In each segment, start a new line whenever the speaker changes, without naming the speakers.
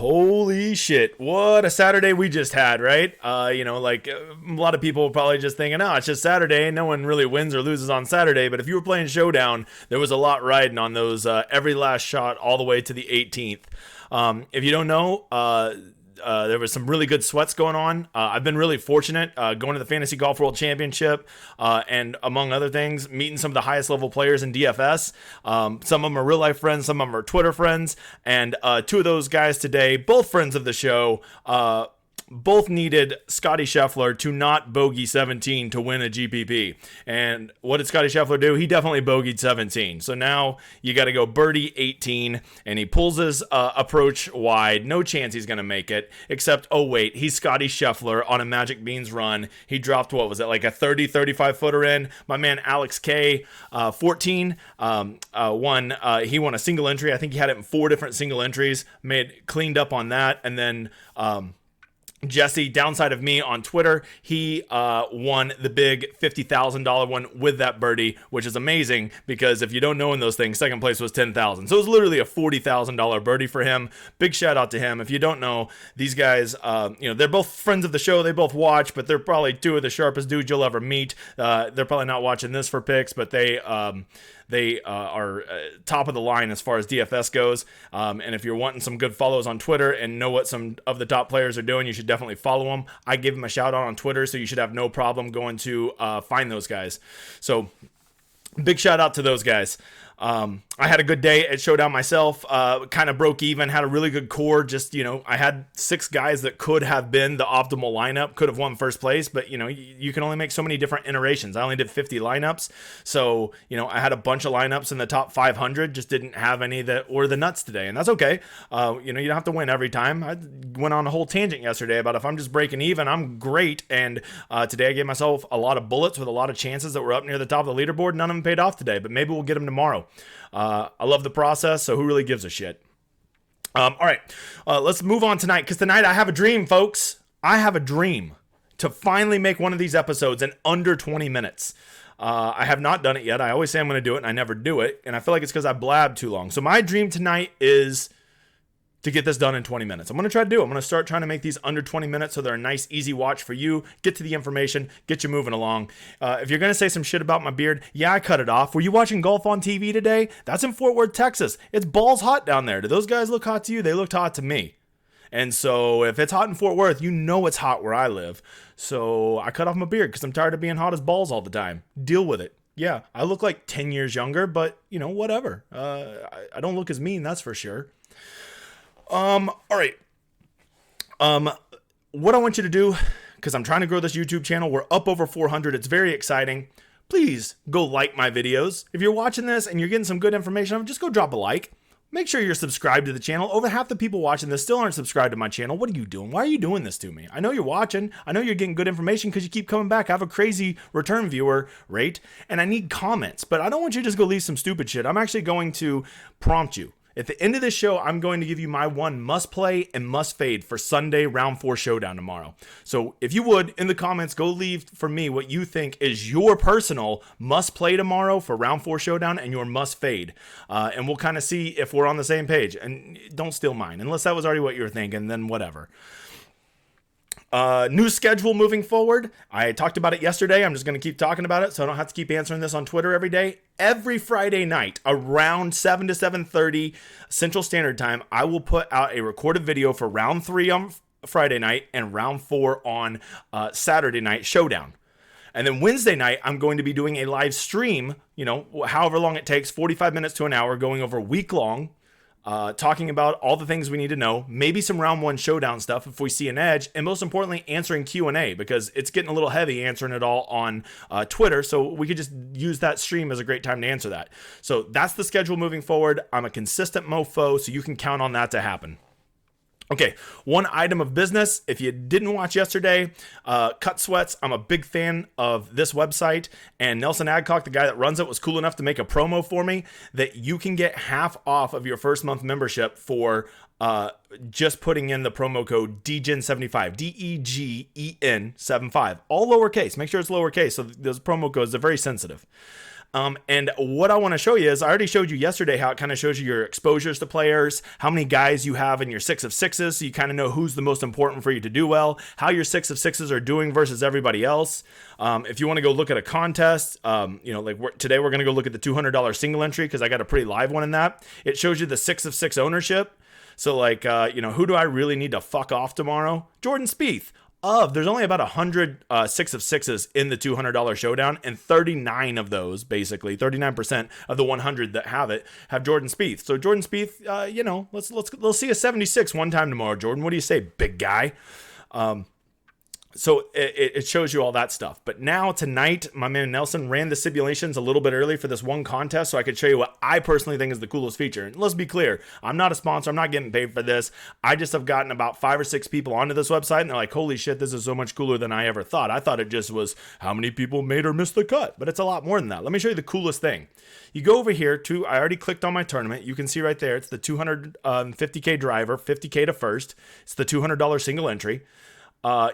Holy shit, what a Saturday we just had, right? A lot of people probably just thinking, oh, it's just Saturday. No one really wins or loses on Saturday. But if you were playing Showdown, there was a lot riding on those every last shot all the way to the 18th. If you don't know, there was some really good sweats going on. I've been really fortunate going to the Fantasy Golf World Championship and among other things, meeting some of the highest level players in DFS. Some of them are real life friends. Some of them are Twitter friends. And two of those guys today, both friends of the show, both needed Scotty Scheffler to not bogey 17 to win a GPP. And what did Scotty Scheffler do? He definitely bogeyed 17. So now you got to go birdie 18, and he pulls his approach wide. No chance he's going to make it, except, oh wait, he's Scotty Scheffler on a Magic Beans run. He dropped, what was it, like a 30, 35 footer in. My man Alex K, 14, won. He won a single entry. I think he had it in 4 different single entries, cleaned up on that, and then Jesse, downside of me on Twitter, he won the big $50,000 one with that birdie, which is amazing because if you don't know in those things, second place was $10,000. So it was literally a $40,000 birdie for him. Big shout out to him. If you don't know, these guys, they're both friends of the show. They both watch, but they're probably two of the sharpest dudes you'll ever meet. They're probably not watching this for picks, but they are top of the line as far as DFS goes. And if you're wanting some good follows on Twitter and know what some of the top players are doing, you should definitely follow them. I give them a shout out on Twitter, so you should have no problem going to find those guys. So big shout out to those guys. I had a good day at Showdown myself, kind of broke even, had a really good core. Just, I had 6 guys that could have been the optimal lineup, could have won first place, but you can only make so many different iterations. I only did 50 lineups. So, I had a bunch of lineups in the top 500, just didn't have any that were the nuts today. And that's okay. You don't have to win every time. I went on a whole tangent yesterday about if I'm just breaking even, I'm great. And today I gave myself a lot of bullets with a lot of chances that were up near the top of the leaderboard. None of them paid off today, but maybe we'll get them tomorrow. I love the process, so who really gives a shit? All right, let's move on tonight, because tonight I have a dream, folks. I have a dream to finally make one of these episodes in under 20 minutes. I have not done it yet. I always say I'm going to do it, and I never do it, and I feel like it's because I blabbed too long. So my dream tonight is to get this done in 20 minutes. I'm going to try to do it. I'm going to start trying to make these under 20 minutes so they're a nice, easy watch for you. Get to the information, get you moving along. If you're going to say some shit about my beard, yeah, I cut it off. Were you watching golf on TV today? That's in Fort Worth, Texas. It's balls hot down there. Do those guys look hot to you? They looked hot to me. And so if it's hot in Fort Worth, you know it's hot where I live. So I cut off my beard because I'm tired of being hot as balls all the time. Deal with it. Yeah, I look like 10 years younger, but, whatever. I don't look as mean, that's for sure. All right. What I want you to do, because I'm trying to grow this YouTube channel, we're up over 400. It's very exciting. Please go like my videos. If you're watching this and you're getting some good information, just go drop a like. Make sure you're subscribed to the channel. Over half the people watching this still aren't subscribed to my channel. What are you doing? Why are you doing this to me? I know you're watching. I know you're getting good information because you keep coming back. I have a crazy return viewer rate, and I need comments. But I don't want you to just go leave some stupid shit. I'm actually going to prompt you. At the end of this show, I'm going to give you my one must play and must fade for Sunday round 4 Showdown tomorrow. So if you would, in the comments, go leave for me what you think is your personal must play tomorrow for round 4 Showdown and your must fade. And we'll kind of see if we're on the same page. And don't steal mine. Unless that was already what you were thinking, then whatever. New schedule moving forward. I talked about it yesterday. I'm just going to keep talking about it so I don't have to keep answering this on Twitter every day. Every Friday night around 7 to 7:30 Central Standard Time, I will put out a recorded video for round 3 on Friday night and round 4 on Saturday night Showdown. And then Wednesday night, I'm going to be doing a live stream, however long it takes, 45 minutes to an hour, going over week long. Talking about all the things we need to know, maybe some round 1 Showdown stuff if we see an edge, and most importantly, answering Q&A, because it's getting a little heavy answering it all on Twitter, so we could just use that stream as a great time to answer that. So that's the schedule moving forward. I'm a consistent mofo, so you can count on that to happen. Okay, one item of business. If you didn't watch yesterday, Cut Sweats, I'm a big fan of this website, and Nelson Adcock, the guy that runs it, was cool enough to make a promo for me that you can get half off of your first month membership for just putting in the promo code DEGEN75, DEGEN75, all lowercase. Make sure it's lowercase, so those promo codes are very sensitive. And what I want to show you is I already showed you yesterday how it kind of shows you your exposures to players, how many guys you have in your 6 of 6s, so you kind of know who's the most important for you to do well, how your 6 of 6s are doing versus everybody else. If you want to go look at a contest, today we're going to go look at the $200 single entry because I got a pretty live one in that. It shows you the 6 of 6 ownership. So who do I really need to fuck off tomorrow? Jordan Spieth. There's only about 100 6 of 6s in the $200 showdown, and 39 of those, basically 39% of the 100 that have it, have Jordan Spieth. So Jordan Spieth, let's see a 76 one time tomorrow. Jordan, what do you say, big guy? So it shows you all that stuff. But now tonight, my man Nelson ran the simulations a little bit early for this one contest so I could show you what I personally think is the coolest feature. And let's be clear, I'm not a sponsor. I'm not getting paid for this. I just have gotten about 5 or 6 people onto this website and they're like, holy shit, this is so much cooler than I ever thought. I thought it just was how many people made or missed the cut. But it's a lot more than that. Let me show you the coolest thing. You go over here to, I already clicked on my tournament. You can see right there, it's the 250K driver, 50K to first. It's the $200 single entry.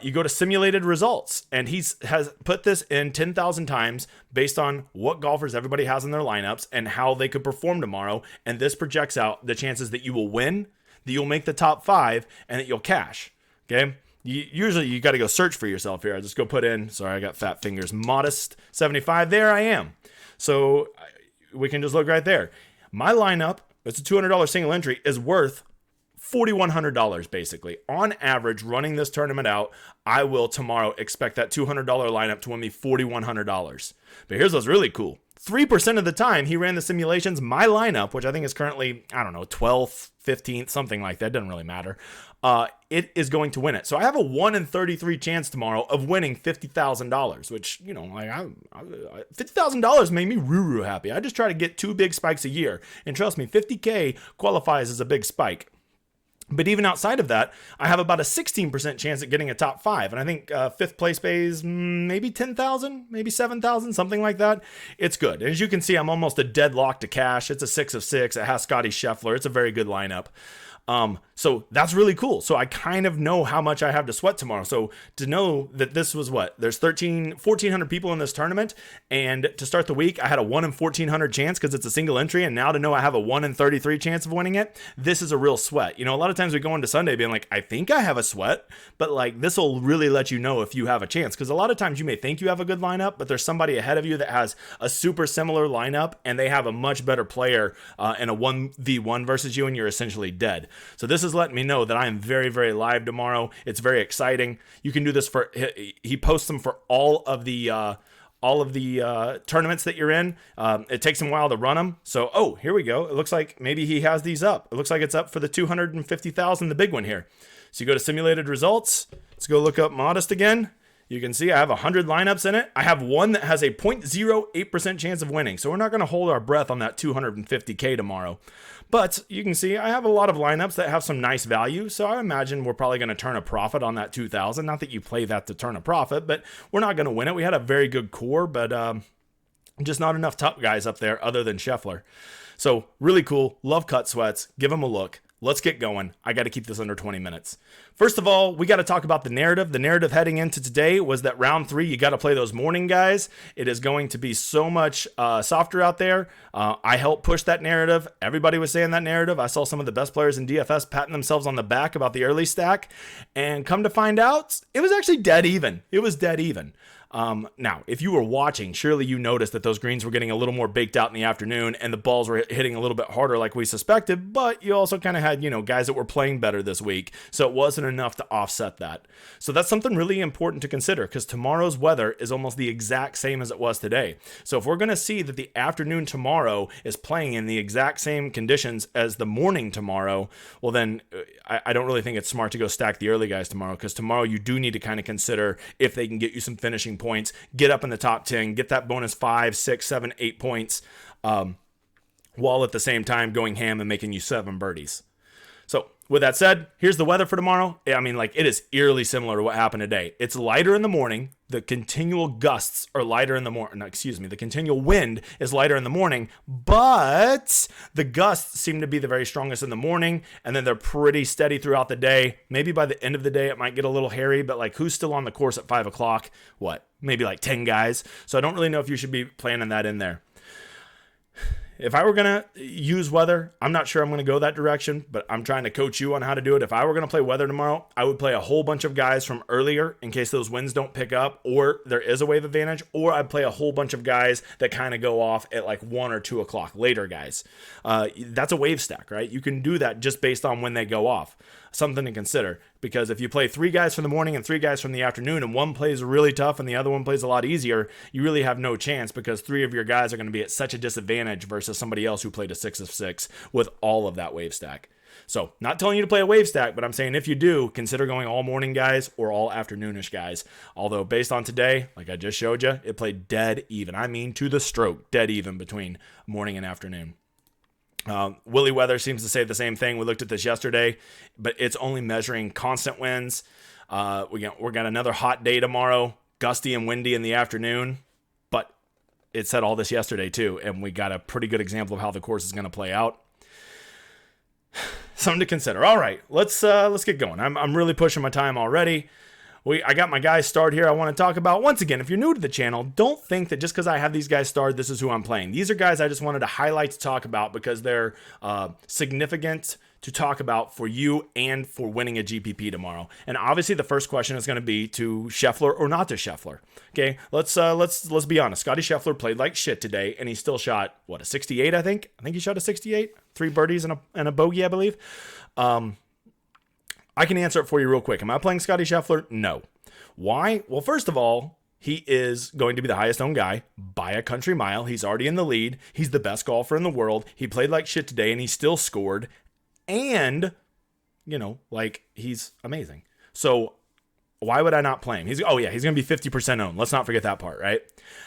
You go to simulated results, and has put this in 10,000 times based on what golfers everybody has in their lineups and how they could perform tomorrow. And this projects out the chances that you will win, that you'll make the top 5, and that you'll cash. Okay. Usually you got to go search for yourself here. I just go put in, sorry, I got fat fingers, modest 75. There I am. So we can just look right there. My lineup, it's a $200 single entry, is worth $4,100 basically. On average, running this tournament out, I will tomorrow expect that $200 lineup to win me $4,100. But here's what's really cool. 3% of the time he ran the simulations, my lineup, which I think is currently, 12th, 15th, something like that, doesn't really matter, it is going to win it. So I have a 1 in 33 chance tomorrow of winning $50,000, which, $50,000 made me roo happy. I just try to get 2 big spikes a year. And trust me, 50K qualifies as a big spike. But even outside of that, I have about a 16% chance at getting a top 5. And I think 5th place pays maybe 10,000, maybe 7,000, something like that. It's good. And as you can see, I'm almost a deadlock to cash. It's a 6 of 6. It has Scotty Scheffler. It's a very good lineup. So that's really cool. So I kind of know how much I have to sweat tomorrow. So to know that this was there's 1,400 people in this tournament. And to start the week, I had a 1 in 1,400 chance because it's a single entry. And now to know I have a 1 in 33 chance of winning it, this is a real sweat. A lot of times we go into Sunday being like, I think I have a sweat, but this will really let you know if you have a chance. Because a lot of times you may think you have a good lineup, but there's somebody ahead of you that has a super similar lineup and they have a much better player in a 1v1 versus you, and you're essentially dead. So this is letting me know that I am very, very live tomorrow. It's very exciting. You can do this he posts them for all of the tournaments that you're in. It takes him a while to run them. So, here we go. It looks like maybe he has these up. It looks like it's up for the 250,000, the big one here. So you go to simulated results. Let's go look up modest again. You can see I have 100 lineups in it. I have one that has a 0.08% chance of winning. So we're not going to hold our breath on that 250K tomorrow. But you can see I have a lot of lineups that have some nice value. So I imagine we're probably going to turn a profit on that 2,000. Not that you play that to turn a profit, but we're not going to win it. We had a very good core, but just not enough top guys up there other than Scheffler. So really cool. Love cut sweats. Give them a look. Let's get going. I got to keep this under 20 minutes. First of all, we got to talk about the narrative. The narrative heading into today was that round 3, you got to play those morning guys. It is going to be so much softer out there. I helped push that narrative. Everybody was saying that narrative. I saw some of the best players in DFS patting themselves on the back about the early stack. And come to find out, it was actually dead even. It was dead even. Now, if you were watching, surely you noticed that those greens were getting a little more baked out in the afternoon and the balls were hitting a little bit harder like we suspected, but you also kind of had, guys that were playing better this week. So it wasn't enough to offset that. So that's something really important to consider because tomorrow's weather is almost the exact same as it was today. So if we're going to see that the afternoon tomorrow is playing in the exact same conditions as the morning tomorrow, well then I don't really think it's smart to go stack the early guys tomorrow because tomorrow you do need to kind of consider if they can get you some finishing points, get up in the top 10, get that bonus 5, 6, 7, 8 points, while at the same time going ham and making you 7 birdies. So with that said, here's the weather for tomorrow. I mean, it is eerily similar to what happened today. It's lighter in the morning. The continual gusts are lighter in the morning. The continual wind is lighter in the morning, but the gusts seem to be the very strongest in the morning, and then they're pretty steady throughout the day. Maybe by the end of the day, it might get a little hairy, but who's still on the course at 5 o'clock? Maybe 10 guys. So I don't really know if you should be planning that in there. If I were going to use weather, I'm not sure I'm going to go that direction, but I'm trying to coach you on how to do it. If I were going to play weather tomorrow, I would play a whole bunch of guys from earlier in case those winds don't pick up or there is a wave advantage, or I'd play a whole bunch of guys that kind of go off at like 1 or 2 o'clock, later guys. That's a wave stack, right? You can do that just based on when they go off. Something to consider, because if you play 3 guys from the morning and 3 guys from the afternoon and one plays really tough and the other one plays a lot easier, you really have no chance, because 3 of your guys are going to be at such a disadvantage versus somebody else who played a 6 of 6 with all of that wave stack. So not telling you to play a wave stack, but I'm saying if you do, consider going all morning guys or all afternoonish guys. Although based on today, like I just showed you, it played dead even. I mean to the stroke, dead even between morning and afternoon. Willy Weather seems to say the same thing. We looked at this yesterday, but it's only measuring constant winds. We're got another hot day tomorrow, gusty and windy in the afternoon, but it said all this yesterday too, and we got a pretty good example of how the course is going to play out. Something to consider. All right, let's get going. I'm really pushing my time already. I got my guys starred here I want to talk about. Once again, if you're new to the channel, don't think that just because I have these guys starred, this is who I'm playing. These are guys I just wanted to highlight to talk about because they're significant to talk about for you and for winning a GPP tomorrow. And obviously the first question is going to be to Scheffler or not to Scheffler. Okay, let's be honest. Scotty Scheffler played like shit today, and he still shot a 68. I think he shot a 68, 3 birdies and a bogey, I believe. I can answer it for you real quick. Am I playing Scotty Scheffler? No. Why? Well, first of all, he is going to be the highest owned guy by a country mile. He's already in the lead. He's the best golfer in the world. He played like shit today, and he still scored. And, he's amazing. So why would I not play him? He's going to be 50% owned. Let's not forget that part, right?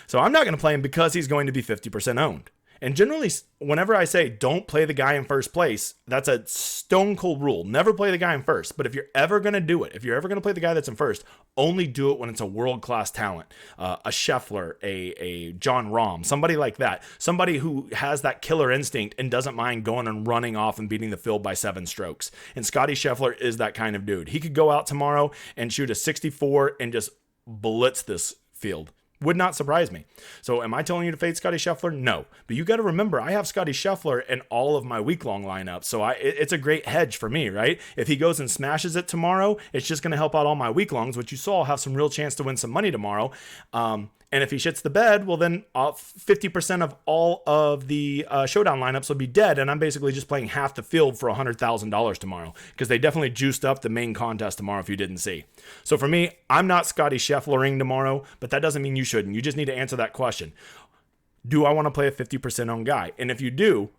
So I'm not going to play him because he's going to be 50% owned. And generally, whenever I say don't play the guy in first place, that's a stone cold rule. Never play the guy in first. But if you're ever going to do it, if you're ever going to play the guy that's in first, only do it when it's a world-class talent. A Scheffler, a John Rahm, somebody like that. Somebody who has that killer instinct and doesn't mind going and running off and beating the field by 7 strokes. And Scotty Scheffler is that kind of dude. He could go out tomorrow and shoot a 64 and just blitz this field. Would not surprise me. So am I telling you to fade Scotty Scheffler? No. But you got to remember, I have Scotty Scheffler in all of my week-long lineups. So it's a great hedge for me, right? If he goes and smashes it tomorrow, it's just going to help out all my week-longs, which you saw have some real chance to win some money tomorrow. And if he shits the bed, well, then 50% of all of the Showdown lineups will be dead, and I'm basically just playing half the field for $100,000 tomorrow, because they definitely juiced up the main contest tomorrow if you didn't see. So for me, I'm not Scotty Schefflering tomorrow, but that doesn't mean you shouldn't. You just need to answer that question. Do I want to play a 50% owned guy? And if you do,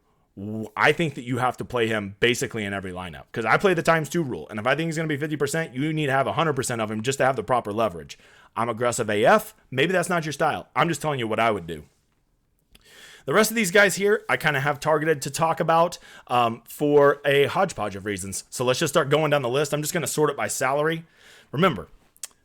I think that you have to play him basically in every lineup, because I play the times 2 rule. And if I think he's going to be 50%, you need to have 100% of him just to have the proper leverage. I'm aggressive AF. Maybe that's not your style. I'm just telling you what I would do. The rest of these guys here, I kind of have targeted to talk about for a hodgepodge of reasons. So let's just start going down the list. I'm just going to sort it by salary. Remember,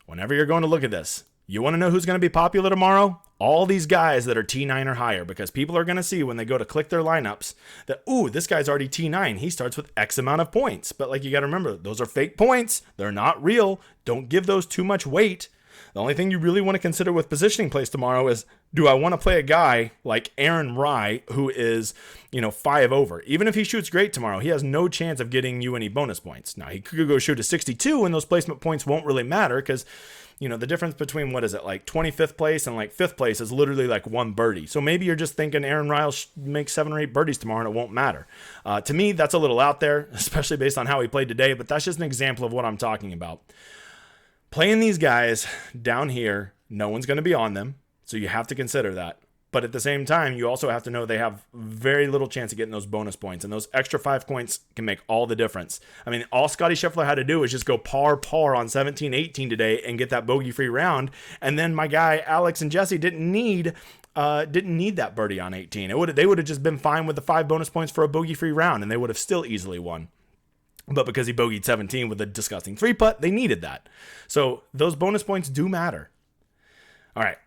whenever you're going to look at this, you want to know who's going to be popular tomorrow? All these guys that are T9 or higher, because people are going to see when they go to click their lineups that, ooh, this guy's already T9. He starts with X amount of points. But you got to remember, those are fake points. They're not real. Don't give those too much weight. The only thing you really want to consider with positioning plays tomorrow is, do I want to play a guy like Aaron Rye who is, 5 over? Even if he shoots great tomorrow, he has no chance of getting you any bonus points. Now, he could go shoot a 62 and those placement points won't really matter because, the difference between, 25th place and 5th place is literally 1 birdie. So maybe you're just thinking Aaron Rye will make 7 or 8 birdies tomorrow and it won't matter. To me, that's a little out there, especially based on how he played today, but that's just an example of what I'm talking about. Playing these guys down here, no one's going to be on them, so you have to consider that. But at the same time, you also have to know they have very little chance of getting those bonus points, and those extra 5 points can make all the difference. I mean, all Scotty Scheffler had to do was just go par on 17, 18 today and get that bogey-free round, and then my guy Alex and Jesse didn't need that birdie on 18. They would have just been fine with the 5 bonus points for a bogey-free round, and they would have still easily won. But because he bogeyed 17 with a disgusting 3-putt, they needed that. So those bonus points do matter. All right,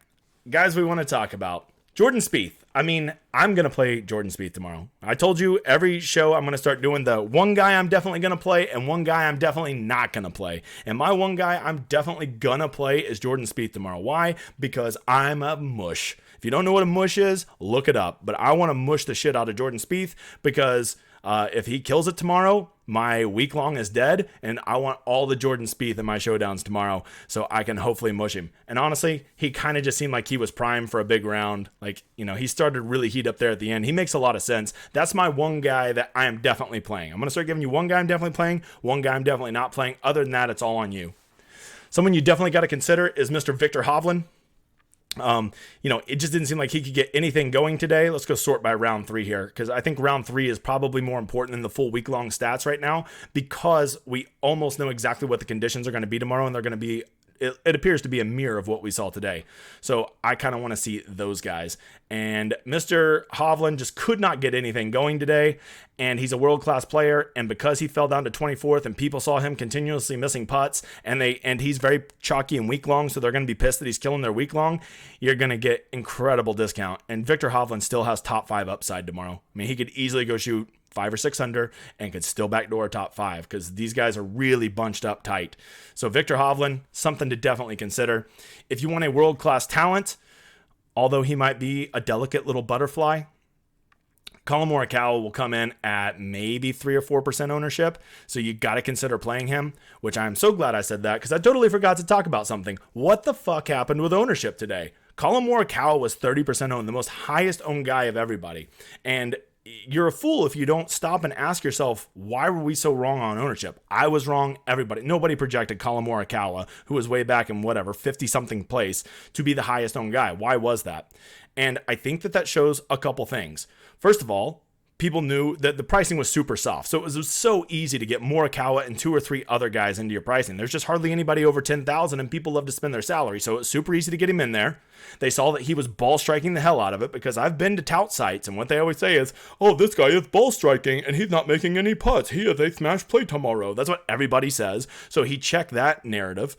guys we want to talk about. Jordan Spieth. I mean, I'm going to play Jordan Spieth tomorrow. I told you every show I'm going to start doing the one guy I'm definitely going to play and one guy I'm definitely not going to play. And my one guy I'm definitely going to play is Jordan Spieth tomorrow. Why? Because I'm a mush. If you don't know what a mush is, look it up. But I want to mush the shit out of Jordan Spieth because if he kills it tomorrow, my week long is dead, and I want all the Jordan Spieth in my showdowns tomorrow so I can hopefully mush him. And honestly, he kind of just seemed like he was primed for a big round. Like, you know, he started to really heat up there at the end. He makes a lot of sense. That's my one guy that I am definitely playing. I'm going to start giving you one guy I'm definitely playing, one guy I'm definitely not playing. Other than that, it's all on you. Someone you definitely got to consider is Mr. Viktor Hovland. You know, it just didn't seem like he could get anything going today. Let's go sort by round 3 here, because I think round 3 is probably more important than the full week-long stats right now, because we almost know exactly what the conditions are going to be tomorrow, and they're going to be, it appears to be a mirror of what we saw today. So I kind of want to see those guys. And Mr. Hovland just could not get anything going today, and he's a world-class player, and because he fell down to 24th and people saw him continuously missing putts, and he's very chalky and week-long, so they're going to be pissed that he's killing their week-long, you're going to get incredible discount. And Viktor Hovland still has top 5 upside tomorrow. I mean, he could easily go shoot 5 or 6 under and could still backdoor top 5 because these guys are really bunched up tight. So Viktor Hovland, something to definitely consider. If you want a world-class talent, although he might be a delicate little butterfly, Collin Morikawa will come in at maybe 3 or 4% ownership. So you got to consider playing him, which I'm so glad I said that because I totally forgot to talk about something. What the fuck happened with ownership today? Collin Morikawa was 30% owned, the most highest owned guy of everybody. And you're a fool if you don't stop and ask yourself, why were we so wrong on ownership? I was wrong. Nobody projected Collin Morikawa, who was way back in 50-something place, to be the highest owned guy. Why was that? And I think that shows a couple things. First of all, people knew that the pricing was super soft. So it was so easy to get Morikawa and 2 or 3 other guys into your pricing. There's just hardly anybody over 10,000 and people love to spend their salary. So it's super easy to get him in there. They saw that he was ball striking the hell out of it because I've been to tout sites and what they always say is, oh, this guy is ball striking and he's not making any putts. He has a smash play tomorrow. That's what everybody says. So he checked that narrative.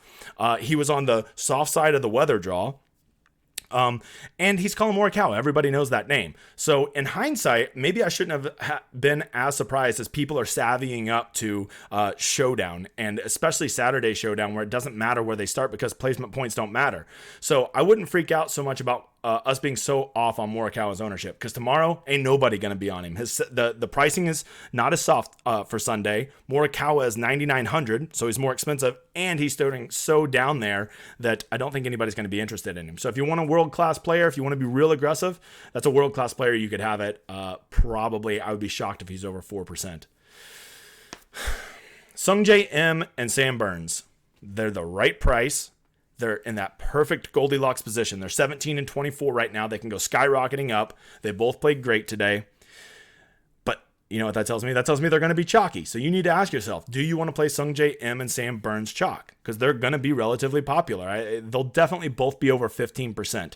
He was on the soft side of the weather draw. And he's Collin Morikawa. Everybody knows that name. So in hindsight, maybe I shouldn't have been as surprised as people are savvying up to Showdown, and especially Saturday Showdown, where it doesn't matter where they start because placement points don't matter. So I wouldn't freak out so much about us being so off on Morikawa's ownership, because tomorrow ain't nobody going to be on him. The pricing is not as soft for Sunday. Morikawa is 9,900, so he's more expensive, and he's starting so down there that I don't think anybody's going to be interested in him. So if you want a world-class player, if you want to be real aggressive, that's a world-class player. You could have it. Probably, I would be shocked if he's over 4%. Sungjae Im and Sam Burns, they're the right price. They're in that perfect Goldilocks position. They're 17 and 24 right now. They can go skyrocketing up. They both played great today. But you know what that tells me? That tells me they're going to be chalky. So you need to ask yourself, do you want to play Sungjae Im and Sam Burns chalk? Because they're going to be relatively popular. They'll definitely both be over 15%.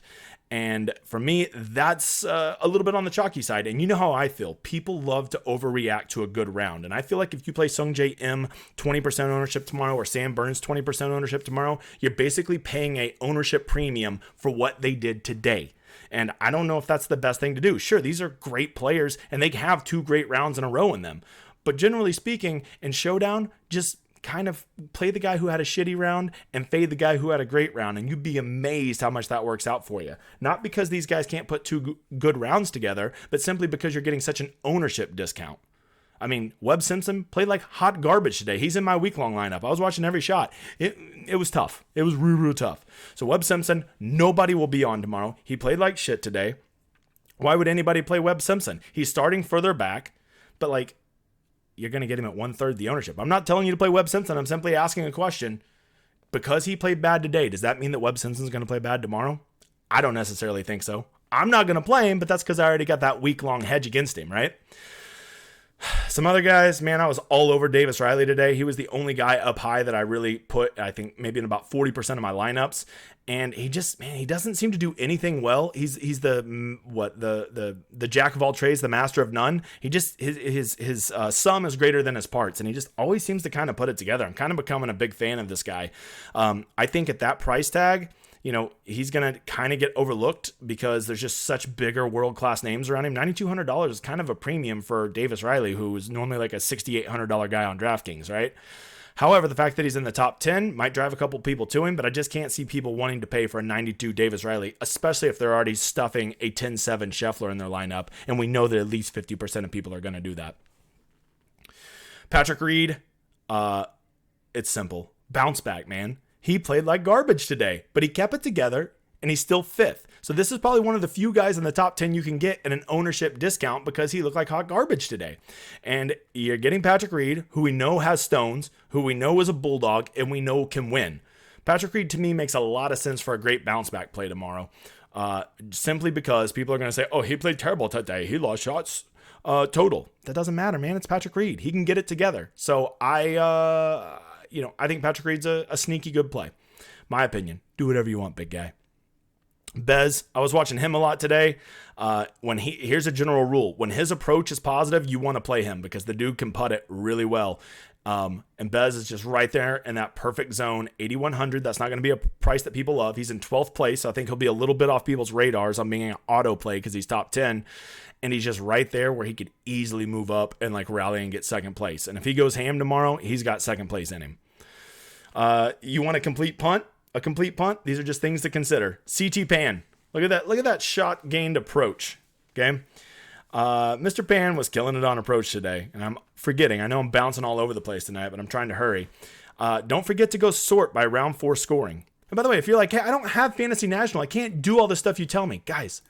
And for me, that's a little bit on the chalky side. And you know how I feel. People love to overreact to a good round. And I feel like if you play Sungjae Im 20% ownership tomorrow or Sam Burns 20% ownership tomorrow, you're basically paying a ownership premium for what they did today. And I don't know if that's the best thing to do. Sure, these are great players and they have 2 great rounds in a row in them. But generally speaking, in Showdown, just kind of play the guy who had a shitty round and fade the guy who had a great round, and you'd be amazed how much that works out for you. Not because these guys can't put 2 good rounds together, but simply because you're getting such an ownership discount. I mean, Webb Simpson played like hot garbage today. He's in my week-long lineup. I was watching every shot. It was tough. It was real tough. So Webb Simpson, nobody will be on tomorrow. He played like shit today. Why would anybody play Webb Simpson? He's starting further back, but like, you're going to get him at 1/3 the ownership. I'm not telling you to play Webb Simpson. I'm simply asking a question. Because he played bad today, does that mean that Webb Simpson's going to play bad tomorrow? I don't necessarily think so. I'm not going to play him, but that's because I already got that week-long hedge against him, right? Some other guys, man, I was all over Davis Riley today. He was the only guy up high that I really put, I think, maybe in about 40% of my lineups. And he just, man, he doesn't seem to do anything well. He's the jack of all trades, the master of none. He just, his sum is greater than his parts. And he just always seems to kind of put it together. I'm kind of becoming a big fan of this guy. I think at that price tag, he's going to kind of get overlooked because there's just such bigger world-class names around him. $9,200 is kind of a premium for Davis Riley, who is normally like a $6,800 guy on DraftKings, right? However, the fact that he's in the top 10 might drive a couple people to him, but I just can't see people wanting to pay for a 92 Davis Riley, especially if they're already stuffing a 10-7 Scheffler in their lineup, and we know that at least 50% of people are going to do that. Patrick Reed, it's simple. Bounce back, man. He played like garbage today, but he kept it together, and he's still fifth. So this is probably one of the few guys in the top 10 you can get at an ownership discount because he looked like hot garbage today. And you're getting Patrick Reed, who we know has stones, who we know is a bulldog, and we know can win. Patrick Reed, to me, makes a lot of sense for a great bounce back play tomorrow. Simply because people are going to say, oh, he played terrible today. He lost shots total. That doesn't matter, man. It's Patrick Reed. He can get it together. So I think Patrick Reed's a sneaky good play. My opinion. Do whatever you want, big guy. Bez, I was watching him a lot today. Here's a general rule. When his approach is positive, you want to play him because the dude can putt it really well. And Bez is just right there in that perfect zone, 8,100. That's not going to be a price that people love. He's in 12th place, so I think he'll be a little bit off people's radars on being an auto play because he's top 10. And he's just right there where he could easily move up and like rally and get second place. And if he goes ham tomorrow, he's got second place in him. You want a complete punt? A complete punt? These are just things to consider. CT Pan. Look at that shot gained approach. Okay. Mr. Pan was killing it on approach today. And I'm forgetting. I know I'm bouncing all over the place tonight, but I'm trying to hurry. Don't forget to go sort by round 4 scoring. And by the way, if you're like, hey, I don't have Fantasy National, I can't do all this stuff you tell me. Guys,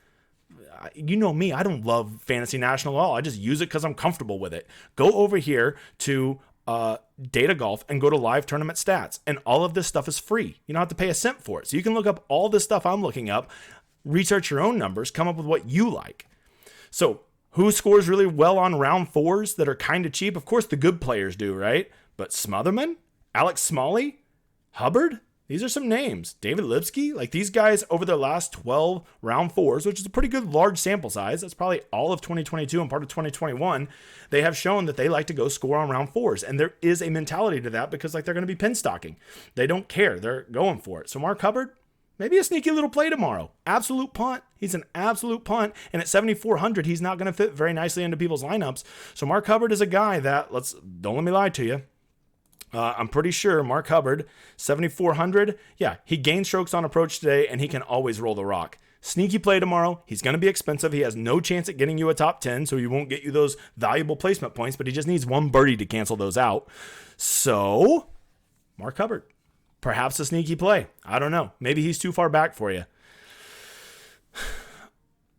you know me. I don't love Fantasy National at all. I just use it because I'm comfortable with it. Go over here to Data Golf and go to live tournament stats, and all of this stuff is free. You don't have to pay a cent for it. So you can look up all this stuff I'm looking up, research your own numbers, come up with what you like. So who scores really well on round 4s that are kind of cheap? Of course the good players do, right? But Smotherman, Alex Smalley, Hubbard, these are some names. David Lipsky, like these guys over their last 12 round 4s, which is a pretty good large sample size. That's probably all of 2022 and part of 2021. They have shown that they like to go score on round 4s. And there is a mentality to that because like they're going to be pin stocking. They don't care. They're going for it. So Mark Hubbard, maybe a sneaky little play tomorrow. Absolute punt. He's an absolute punt. And at 7,400, he's not going to fit very nicely into people's lineups. So Mark Hubbard is a guy that, don't let me lie to you. I'm pretty sure Mark Hubbard, 7,400. Yeah, he gained strokes on approach today, and he can always roll the rock. Sneaky play tomorrow. He's going to be expensive. He has no chance at getting you a top 10, so he won't get you those valuable placement points, but he just needs one birdie to cancel those out. So, Mark Hubbard, perhaps a sneaky play. I don't know. Maybe he's too far back for you.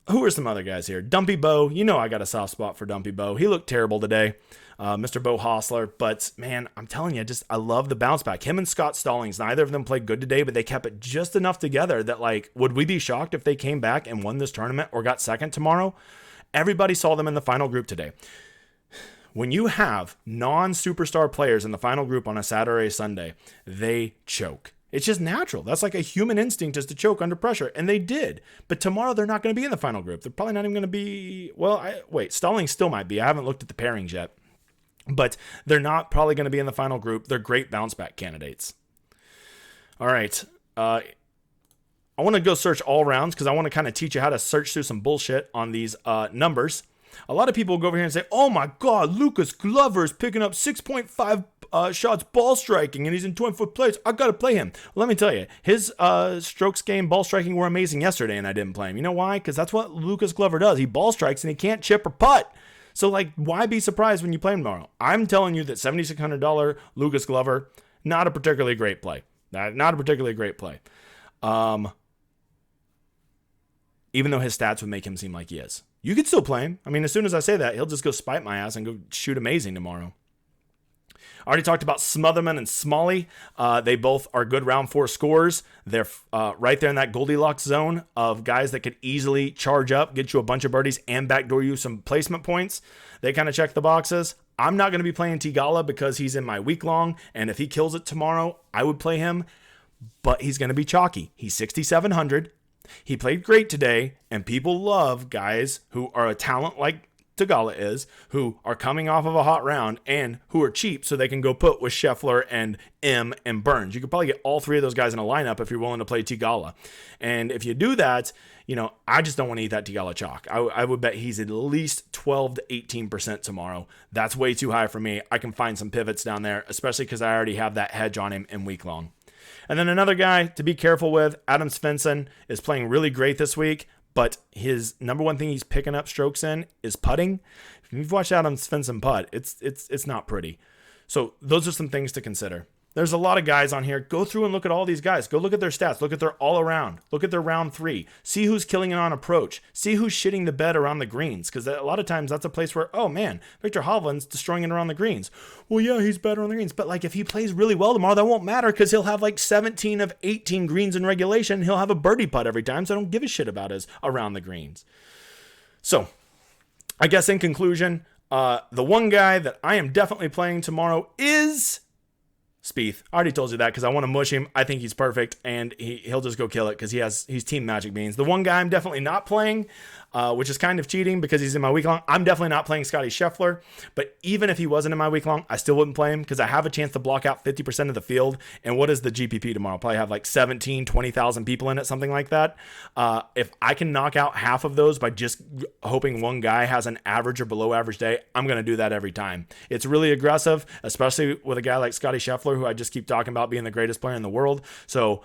Who are some other guys here? Dumpy Bo. You know I got a soft spot for Dumpy Bo. He looked terrible today. Mr. Bo Hostler. But, man, I'm telling you, I love the bounce back. Him and Scott Stallings, neither of them played good today, but they kept it just enough together that, like, would we be shocked if they came back and won this tournament or got second tomorrow? Everybody saw them in the final group today. When you have non-superstar players in the final group on a Saturday or Sunday, they choke. It's just natural. That's like a human instinct is to choke under pressure, and they did. But tomorrow they're not going to be in the final group. They're probably not even going to be, Stallings still might be. I haven't looked at the pairings yet. But they're not probably going to be in the final group. They're great bounce back candidates. All right. I want to go search all rounds because I want to kind of teach you how to search through some bullshit on these numbers. A lot of people will go over here and say, oh my God, Lucas Glover is picking up 6.5 shots ball striking and he's in 20th place. I got to play him. Let me tell you, his strokes game, ball striking were amazing yesterday and I didn't play him. You know why? Because that's what Lucas Glover does. He ball strikes and he can't chip or putt. So, like, why be surprised when you play him tomorrow? I'm telling you that $7,600 Lucas Glover, not a particularly great play. Not a particularly great play. Even though his stats would make him seem like he is. You could still play him. I mean, as soon as I say that, he'll just go spite my ass and go shoot amazing tomorrow. I already talked about Smotherman and Smalley. They both are good round 4 scorers. They're right there in that Goldilocks zone of guys that could easily charge up, get you a bunch of birdies, and backdoor you some placement points. They kind of check the boxes. I'm not going to be playing Tigala because he's in my week long, and if he kills it tomorrow, I would play him, but he's going to be chalky. He's 6,700. He played great today, and people love guys who are a talent like Tagala is, who are coming off of a hot round and who are cheap so they can go put with Scheffler and M and Burns. You could probably get all three of those guys in a lineup if you're willing to play Tagala. And if you do that, I just don't want to eat that Tagala chalk. I would bet he's at least 12 to 18% tomorrow. That's way too high for me. I can find some pivots down there, especially because I already have that hedge on him in week long. And then another guy to be careful with, Adam Svensson, is playing really great this week, but his number one thing he's picking up strokes in is putting. If you've watched Adam Svensson putt, it's not pretty. So those are some things to consider. There's a lot of guys on here. Go through and look at all these guys. Go look at their stats. Look at their all around. Look at their round 3. See who's killing it on approach. See who's shitting the bed around the greens. Because a lot of times that's a place where, oh man, Victor Hovland's destroying it around the greens. Well, yeah, he's better on the greens. But if he plays really well tomorrow, that won't matter because he'll have 17 of 18 greens in regulation. He'll have a birdie putt every time. So I don't give a shit about his around the greens. So I guess in conclusion, the one guy that I am definitely playing tomorrow is Spieth. I already told you that because I want to mush him. I think he's perfect, and he'll just go kill it because he's Team Magic Beans. The one guy I'm definitely not playing, which is kind of cheating because he's in my week long, I'm definitely not playing Scotty Scheffler. But even if he wasn't in my week long, I still wouldn't play him because I have a chance to block out 50% of the field. And what is the GPP tomorrow? I'll probably have 17, 20,000 people in it, something like that. If I can knock out half of those by just hoping one guy has an average or below average day, I'm going to do that every time. It's really aggressive, especially with a guy like Scotty Scheffler, who I just keep talking about being the greatest player in the world. So,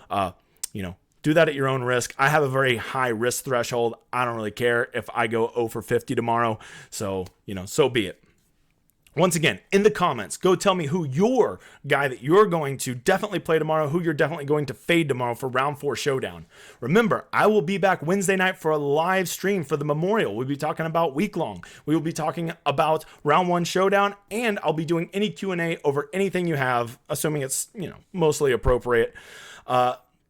do that at your own risk. I have a very high risk threshold. I don't really care if I go 0 for 50 tomorrow. So, so be it. Once again, in the comments, go tell me who your guy that you're going to definitely play tomorrow, who you're definitely going to fade tomorrow for round 4 showdown. Remember, I will be back Wednesday night for a live stream for the Memorial. We'll be talking about week long. We will be talking about round 1 showdown, and I'll be doing any Q&A over anything you have, assuming it's, mostly appropriate.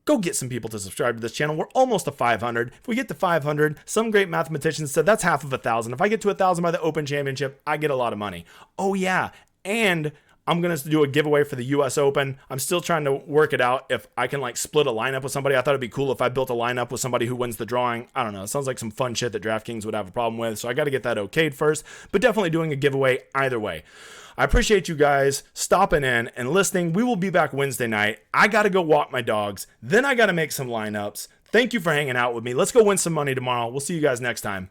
Go get some people to subscribe to this channel. We're almost to 500. If we get to 500, some great mathematicians said that's half of 1,000. If I get to 1,000 by the Open Championship, I get a lot of money. Oh yeah, and I'm going to do a giveaway for the US Open. I'm still trying to work it out if I can split a lineup with somebody. I thought it'd be cool if I built a lineup with somebody who wins the drawing. I don't know. It sounds like some fun shit that DraftKings would have a problem with. So I got to get that okayed first, but definitely doing a giveaway either way. I appreciate you guys stopping in and listening. We will be back Wednesday night. I got to go walk my dogs. Then I got to make some lineups. Thank you for hanging out with me. Let's go win some money tomorrow. We'll see you guys next time.